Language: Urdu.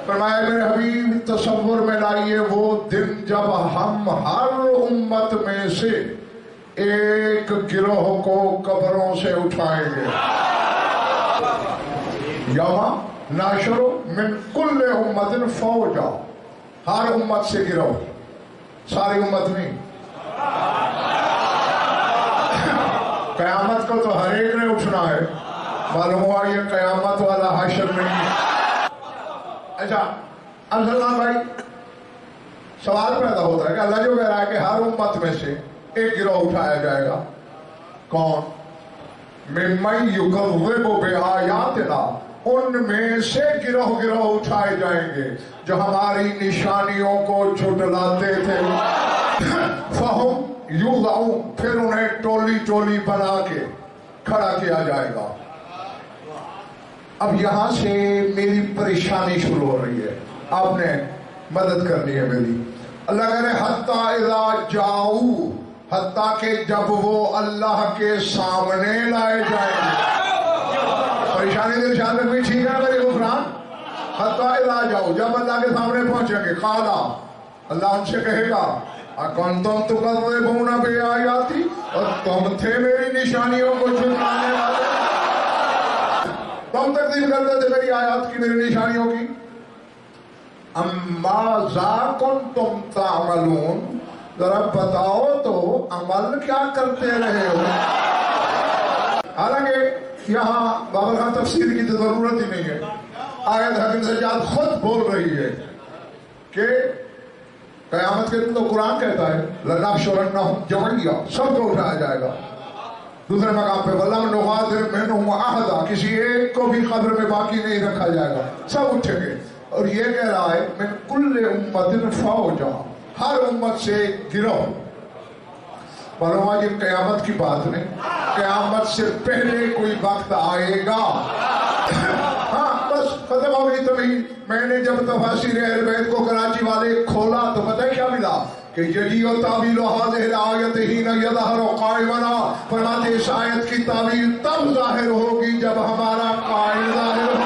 فرمایا میرے حبیب تصور میں لائیے وہ دن جب ہم ہر امت میں سے ایک گروہ کو قبروں سے اٹھائیں گے. یوم ناشر من کل امت فوجا، ہر امت سے گروہ، ساری امت نہیں. قیامت کو تو ہر ایک نے اٹھنا ہے، معلوم ہوا یہ قیامت والا حشر نہیں. اچھا اب سلمان بھائی سوال پیدا ہوتا ہے کہ اللہ جو کہہ رہا ہے کہ ہر امت میں سے ایک گروہ اٹھایا جائے گا، کون؟ ممن یکذب بآیاتنا، ان میں سے گروہ اٹھائے جائیں گے جو ہماری نشانیوں کو جھٹلاتے تھے. فہم یوضعون، پھر انہیں ٹولی بنا کے کھڑا کیا جائے گا. اب یہاں سے میری پریشانی شروع ہو رہی ہے، آپ نے مدد کرنی ہے میری. اللہ کہہ رہے حتی اذا جاؤ، حتیٰ کہ جب وہ اللہ کے سامنے لائے جائیں گے. پریشانی دل شاد رکھوی، ٹھیک ہے میری غفران. حتیٰ اذا جاؤ، جب اللہ کے سامنے پہنچیں گے، قالا، اللہ ان سے کہے گا اکنتم تکذبون بآیاتی، اور تم تھے میری نشانیوں کو جھٹلانے والے، تم تکذیب کرتے تھے میری آیات کی، میری نشانیوں کی. ماذا کنتم تعملون، ذرا بتاؤ تو عمل کیا کرتے رہے ہو. حالانکہ یہاں بابر خان تفسیر کی تو ضرورت ہی نہیں ہے، آیت حکیم سجاد خود بول رہی ہے کہ قیامت کے دن تو قرآن کہتا ہے لَنَحْشُرَنَّهُمْ جَمِيعًا، سب کو اٹھایا جائے گا. دوسرے مقام پہ وَلَمْ نُغَادِرْ مِنْهُمْ أَحَدًا، کسی ایک کو بھی قبر میں باقی نہیں رکھا جائے گا، سب اٹھیں گے. اور یہ کہہ رہا ہے مِنْ كُلِّ أُمَّةٍ فَوْجًا، ہر امت سے گروہ. معلوم ہے یہ قیامت کی بات نہیں، قیامت سے پہلے کوئی وقت آئے گا. ہاں بس ختم ہو گئی تمہیں. میں نے جب تفاسیر اہل بیت کو کراچی والے کھولا تو پتہ کیا ملا کہ یجیء تعویل هذه الآیت حین یظہر قائمنا، فرماتے اس آیت کی تعویل تب ظاہر ہوگی جب ہمارا قائم ظاہر ہوگا.